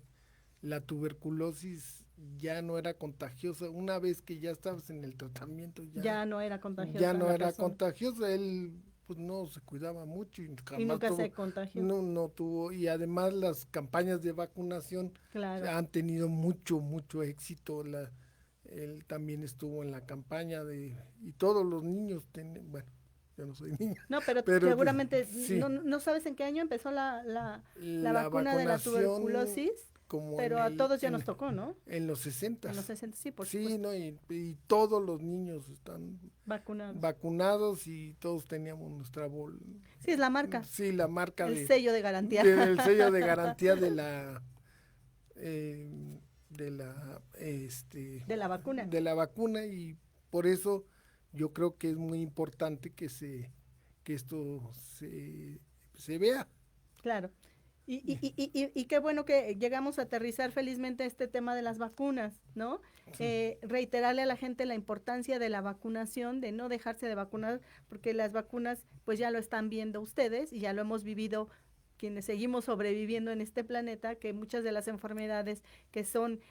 la tuberculosis ya no era contagiosa. Una vez que ya estabas en el tratamiento, ya no era contagiosa. Ya no era contagiosa. Él pues no se cuidaba mucho y nunca se contagió. No tuvo, y además las campañas de vacunación han tenido mucho éxito. Él también estuvo en la campaña y todos los niños bueno, yo no soy niño. No, pero seguramente sí. No sabes en qué año empezó la vacuna de la tuberculosis. Pero a todos ya nos tocó, ¿no? En los 60. En los 60, sí, por supuesto. Sí, ¿no? Y todos los niños están vacunados y todos teníamos nuestra Sí, es la marca. Sí, la marca. El sello de garantía. El sello de garantía de la vacuna. De la vacuna, y por eso yo creo que es muy importante que esto se vea. Claro. Y qué bueno que llegamos a aterrizar felizmente este tema de las vacunas, ¿no? Sí. Reiterarle a la gente la importancia de la vacunación, de no dejarse de vacunar, porque las vacunas pues ya lo están viendo ustedes y ya lo hemos vivido quienes seguimos sobreviviendo en este planeta, que muchas de las enfermedades que son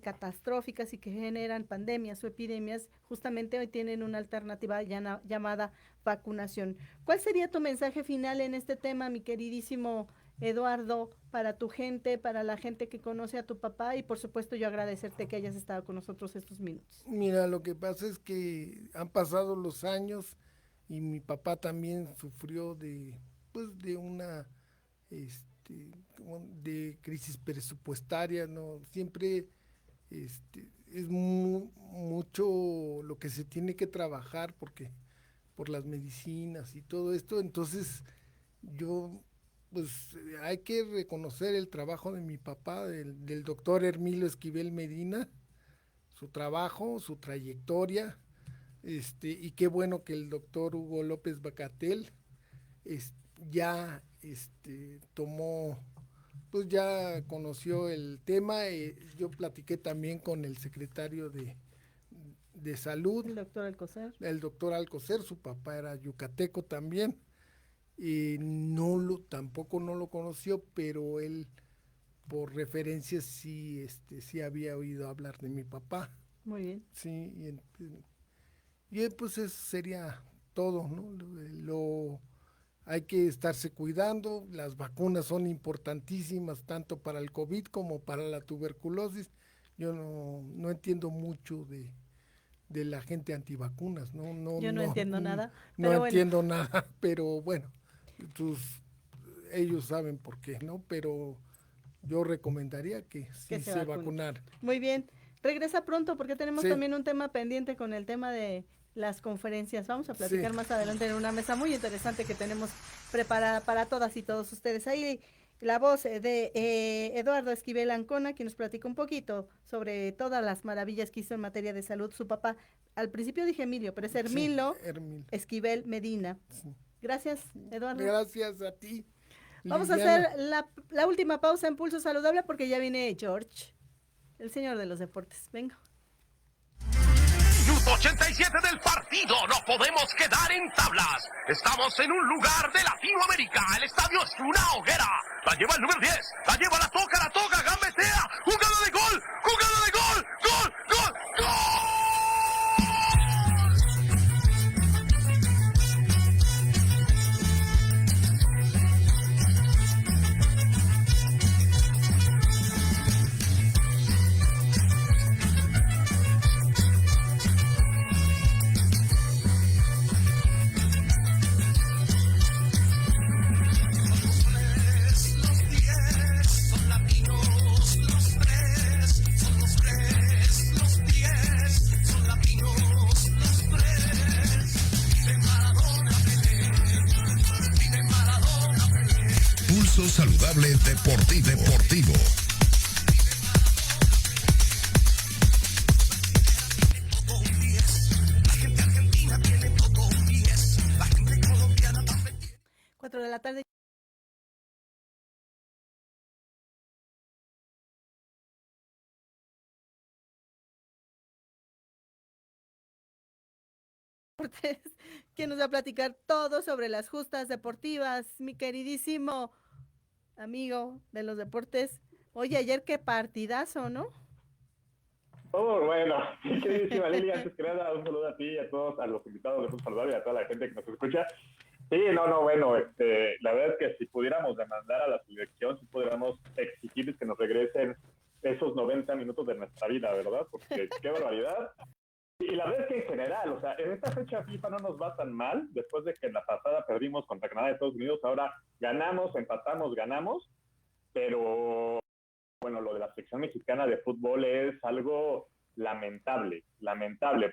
catastróficas y que generan pandemias o epidemias, justamente hoy tienen una alternativa llamada vacunación. ¿Cuál sería tu mensaje final en este tema, mi queridísimo Eduardo, para tu gente, para la gente que conoce a tu papá, y por supuesto yo agradecerte que hayas estado con nosotros estos minutos? Mira, lo que pasa es que han pasado los años y mi papá también sufrió de una de crisis presupuestaria, ¿no? Siempre es mucho lo que se tiene que trabajar por las medicinas y todo esto. Entonces pues hay que reconocer el trabajo de mi papá, del doctor Hermilo Esquivel Medina, su trabajo, su trayectoria, y qué bueno que el doctor Hugo López-Gatell ya tomó, pues ya conoció el tema. Yo platiqué también con el secretario de Salud, el doctor Alcocer, su papá era yucateco también, y tampoco no lo conoció, pero él por referencia sí había oído hablar de mi papá. Muy bien. Sí, y pues eso sería todo, ¿no? Hay que estarse cuidando. Las vacunas son importantísimas tanto para el COVID como para la tuberculosis. Yo no entiendo mucho de la gente antivacunas, ¿no? Yo no entiendo nada. No entiendo nada, pero bueno, ellos saben por qué, ¿no? Pero yo recomendaría que sí se vacunaran. Muy bien. Regresa pronto porque tenemos también un tema pendiente con el tema de las conferencias. Vamos a platicar más adelante en una mesa muy interesante que tenemos preparada para todas y todos ustedes. Ahí la voz de Eduardo Esquivel Ancona, quien nos platica un poquito sobre todas las maravillas que hizo en materia de salud su papá. Al principio dije Emilio, pero es Hermilo Esquivel Medina. Sí. Gracias, Eduardo. Gracias a ti. Vamos a Liliana. hacer la última pausa en Pulso Saludable porque ya viene George, el señor de los deportes. Venga. Minuto 87 del partido, no podemos quedar en tablas. Estamos en un lugar de Latinoamérica, el estadio es una hoguera. La lleva el número 10, la lleva, la toca, gambetea, jugada de gol, gol, gol, gol. Pulso Saludable Deportivo. Cuatro de la tarde. ¿Quién nos va a platicar todo sobre las justas deportivas? Mi queridísimo amigo de los deportes. Oye, ayer qué partidazo, ¿no? Oh, bueno, mi queridísima Lili, antes que nada, un saludo a ti y a todos, a los invitados de Pulso Saludable y a toda la gente que nos escucha. Sí, bueno, la verdad es que si pudiéramos demandar a la selección, si pudiéramos exigirles que nos regresen esos 90 minutos de nuestra vida, ¿verdad? Porque qué barbaridad. Y la verdad es que en general, o sea, en esta fecha FIFA no nos va tan mal, después de que en la pasada perdimos contra Canadá y Estados Unidos, ahora ganamos, empatamos, ganamos, pero bueno, lo de la selección mexicana de fútbol es algo lamentable,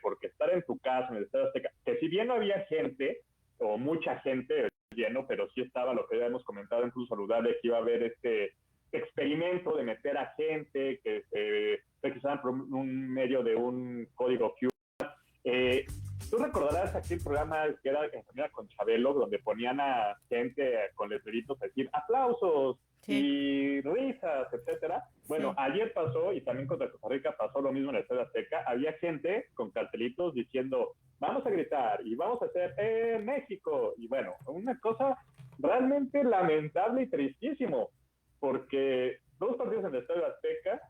porque estar en tu casa, en el Estadio Azteca, que si bien no había gente, o mucha gente lleno, pero sí estaba lo que ya hemos comentado en Pulso Saludable, que iba a haber este experimento de meter a gente que se registraran por un medio de un código QR. Tú recordarás aquel programa que era con Chabelo, donde ponían a gente con letreritos a decir aplausos y risas, etcétera. Bueno, ayer pasó, y también contra Costa Rica pasó lo mismo en el Estadio Azteca. Había gente con cartelitos diciendo vamos a gritar y vamos a hacer México. Y bueno, una cosa realmente lamentable y tristísimo, porque 2 partidos en el Estadio Azteca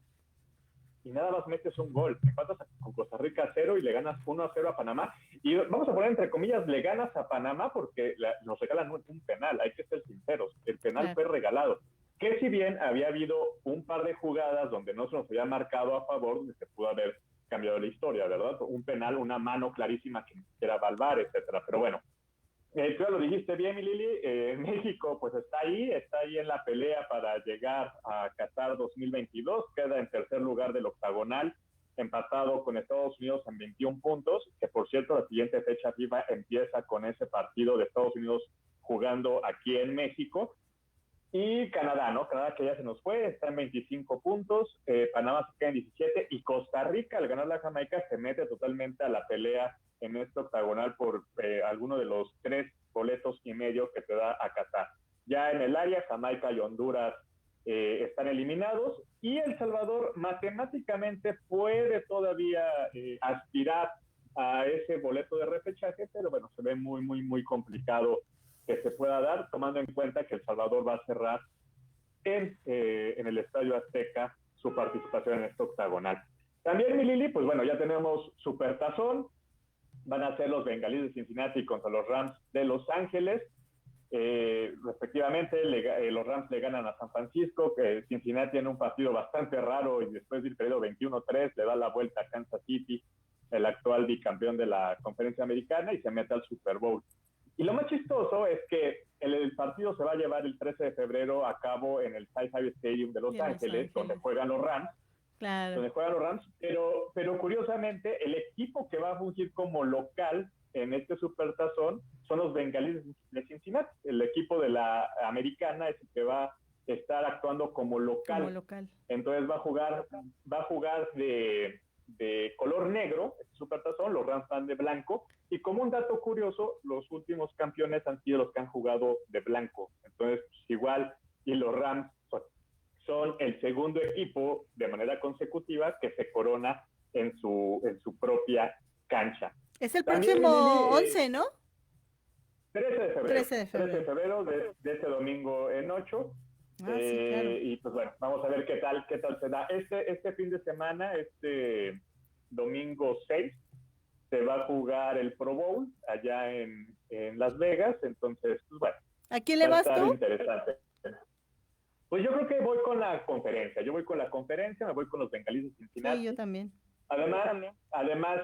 y nada más metes un gol, empatas con Costa Rica 0 y le ganas 1-0 a Panamá, y vamos a poner entre comillas, le ganas a Panamá porque nos regalan un penal, hay que ser sinceros, el penal fue regalado, que si bien había habido un par de jugadas donde no se nos había marcado a favor, donde se pudo haber cambiado la historia, ¿verdad? Un penal, una mano clarísima que ni siquiera va al VAR, etcétera, pero bueno, tú ya lo dijiste bien, mi Lili, México pues está ahí en la pelea para llegar a Qatar 2022, queda en tercer lugar del octagonal, empatado con Estados Unidos en 21 puntos, que por cierto la siguiente fecha FIFA empieza con ese partido de Estados Unidos jugando aquí en México, y Canadá, ¿no? Canadá que ya se nos fue, está en 25 puntos, Panamá se queda en 17, y Costa Rica al ganar la Jamaica se mete totalmente a la pelea en este octagonal por alguno de los 3 boletos y medio que te da a Qatar. Ya en el área, Jamaica y Honduras están eliminados, y El Salvador matemáticamente puede todavía aspirar a ese boleto de repechaje, pero bueno, se ve muy, muy, muy complicado que se pueda dar, tomando en cuenta que El Salvador va a cerrar en el Estadio Azteca su participación en este octagonal. También, mi Lili, pues bueno, ya tenemos Supertazón, van a ser los Bengalíes de Cincinnati contra los Rams de Los Ángeles, respectivamente. Los Rams le ganan a San Francisco, que Cincinnati en un partido bastante raro y después de ir perdido 21-3 le da la vuelta a Kansas City, el actual bicampeón de la Conferencia Americana, y se mete al Super Bowl. Y lo más chistoso es que el partido se va a llevar el 13 de febrero a cabo en el SoFi Stadium de Los Ángeles, donde juegan los Rams. Claro. Donde juegan los Rams, pero curiosamente el equipo que va a fungir como local en este Supertazón son los Bengalíes de Cincinnati. El equipo de la Americana es el que va a estar actuando como local. Entonces va a jugar de color negro, este supertazón, los Rams van de blanco, y como un dato curioso, los últimos campeones han sido los que han jugado de blanco. Entonces, pues, igual, y los Rams son el segundo equipo de manera consecutiva que se corona en su propia cancha. Es el También, próximo Lili, 11, ¿no? 13 de febrero. 13 de febrero. 13 de febrero de este domingo en 8. Sí, claro. Y pues bueno, vamos a ver qué tal se da. Este fin de semana, este domingo 6, se va a jugar el Pro Bowl allá en Las Vegas. Entonces, pues bueno. ¿A quién le vas tú? Interesante. Pues yo creo que voy con la conferencia. Me voy con los Bengalíes de Cincinnati. Sí, yo también. Además,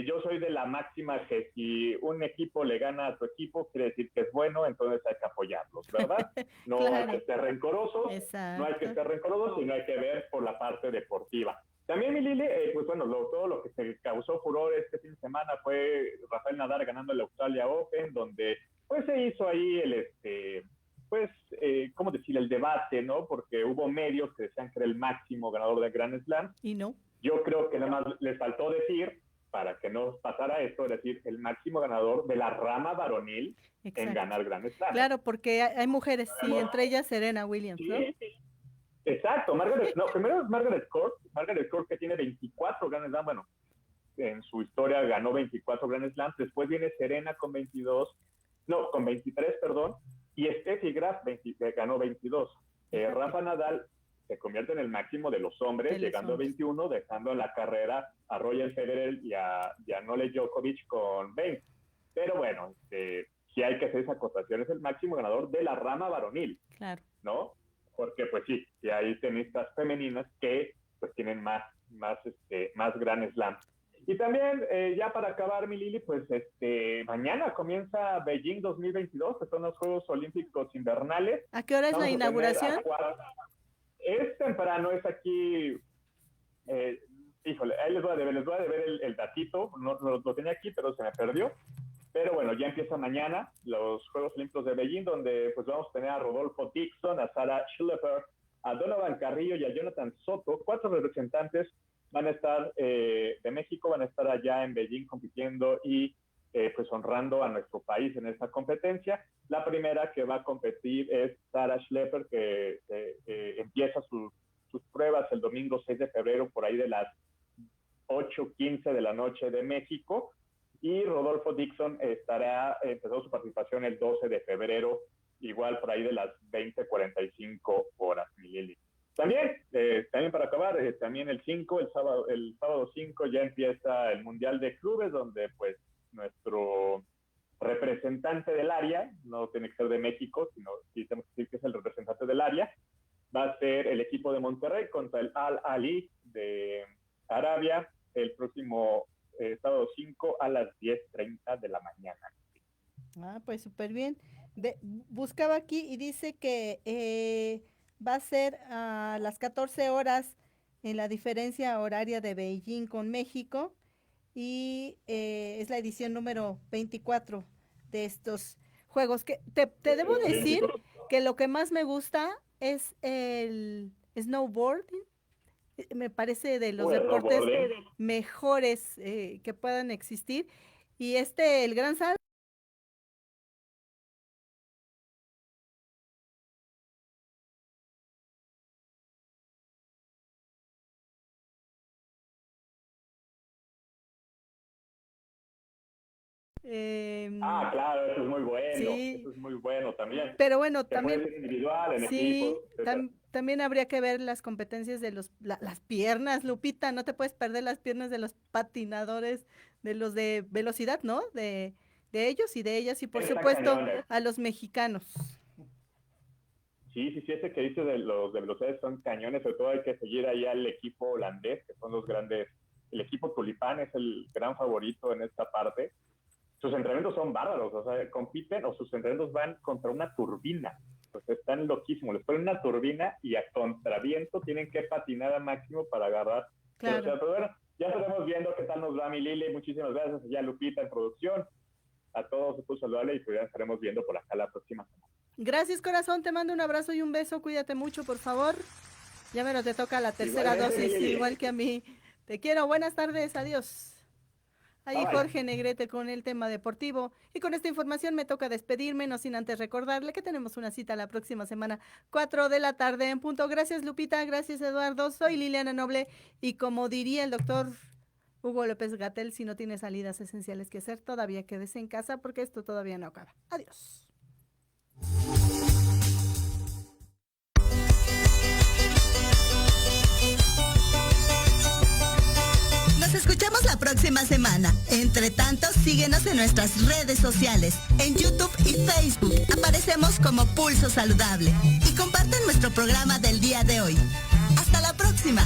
yo soy de la máxima que si un equipo le gana a tu equipo, quiere decir que es bueno, entonces hay que apoyarlos, ¿verdad? No Claro. hay que ser rencorosos, Exacto. sino hay que ver por la parte deportiva. También, mi Lili, pues bueno, todo lo que se causó furor este fin de semana fue Rafael Nadal ganando el Australia Open, donde pues se hizo ahí ¿cómo decir? El debate, ¿no? Porque hubo medios que decían que era el máximo ganador de Grand Slam. Y no. Yo creo que nada más les faltó decir, para que no pasara esto, decir el máximo ganador de la rama varonil. Exacto. En ganar Grand Slam. Claro, porque hay mujeres, sí, entre ellas Serena Williams, ¿no? Sí. Exacto, primero es Margaret Court que tiene 24 Grand Slam, bueno, en su historia ganó 24 Grand Slams, después viene Serena con 23, perdón, y Steffi Graf ganó 22. Rafa Nadal se convierte en el máximo de los hombres, llegando a 21, dejando en la carrera a Roger Federer y a Novak Djokovic con 20. Pero bueno, sí hay que hacer esa acotación, es el máximo ganador de la rama varonil, claro, ¿no? Porque pues sí hay tenistas femeninas que pues tienen más Grand Slam. Y también, ya para acabar, mi Lili, pues mañana comienza Beijing 2022, que son los Juegos Olímpicos Invernales. ¿A qué hora es la inauguración? Es temprano, es aquí, híjole, ahí les voy a deber el datito, no lo tenía aquí, pero se me perdió. Pero bueno, ya empieza mañana los Juegos Olímpicos de Beijing, donde pues vamos a tener a Rodolfo Dixon, a Sarah Schlepper, a Donovan Carrillo y a Jonathan Soto, 4 representantes van a estar de México, van a estar allá en Beijing compitiendo y pues honrando a nuestro país en esta competencia. La primera que va a competir es Sarah Schlepper, que empieza sus pruebas el domingo 6 de febrero por ahí de las 8:15 de la noche de México, y Rodolfo Dixon empezó su participación el 12 de febrero, igual por ahí de las 20:45 horas, Lili. También para acabar, también el sábado 5 ya empieza el Mundial de Clubes, donde pues nuestro representante del área, no tiene que ser de México, sino sí tenemos que decir que es el representante del área, va a ser el equipo de Monterrey contra el Al Ahly de Arabia el próximo sábado 5 a las 10:30 de la mañana. Pues súper bien. Buscaba aquí y dice que va a ser a las 14 horas en la diferencia horaria de Beijing con México, y es la edición número 24 de estos juegos. Que te debo decir que lo que más me gusta es el snowboarding. Me parece de los deportes mejores que puedan existir. Y el Gran Salto. Claro, eso es muy bueno, sí, eso es muy bueno también. Pero bueno, también puede ser individual, en sí, equipo, también habría que ver las competencias de las piernas, Lupita, no te puedes perder las piernas de los patinadores, de los de velocidad, ¿no? De ellos y de ellas, y por supuesto a los mexicanos. Sí, ese que dice de los de velocidades son cañones, sobre todo hay que seguir allá al equipo holandés, que son los grandes, el equipo Tulipán es el gran favorito en esta parte. Sus entrenamientos son bárbaros, o sea, compiten o sus entrenamientos van contra una turbina, pues están loquísimos, les ponen una turbina y a contraviento tienen que patinar al máximo para agarrar. Claro. Pero bueno, ya estaremos viendo qué tal nos va, mi Lili, muchísimas gracias ya Lupita en producción, a todos un saludable y pues ya estaremos viendo por acá la próxima semana. Gracias, corazón, te mando un abrazo y un beso, cuídate mucho, por favor. Ya te toca la tercera dosis, igual que a mí. Te quiero, buenas tardes, adiós. Ahí Bye. Jorge Negrete con el tema deportivo. Y con esta información me toca despedirme, no sin antes recordarle que tenemos una cita la próxima semana, 4 de la tarde en punto. Gracias, Lupita, gracias, Eduardo. Soy Liliana Noble y como diría el doctor Hugo López-Gatell, si no tiene salidas esenciales que hacer, todavía quédese en casa porque esto todavía no acaba. Adiós. Nos escuchamos la próxima semana. Entre tanto, síguenos en nuestras redes sociales. En YouTube y Facebook aparecemos como Pulso Saludable. Y comparten nuestro programa del día de hoy. Hasta la próxima.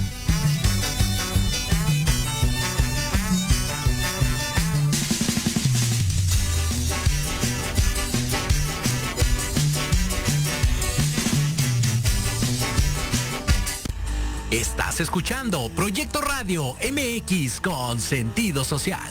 Estás escuchando Proyecto Radio MX con sentido social.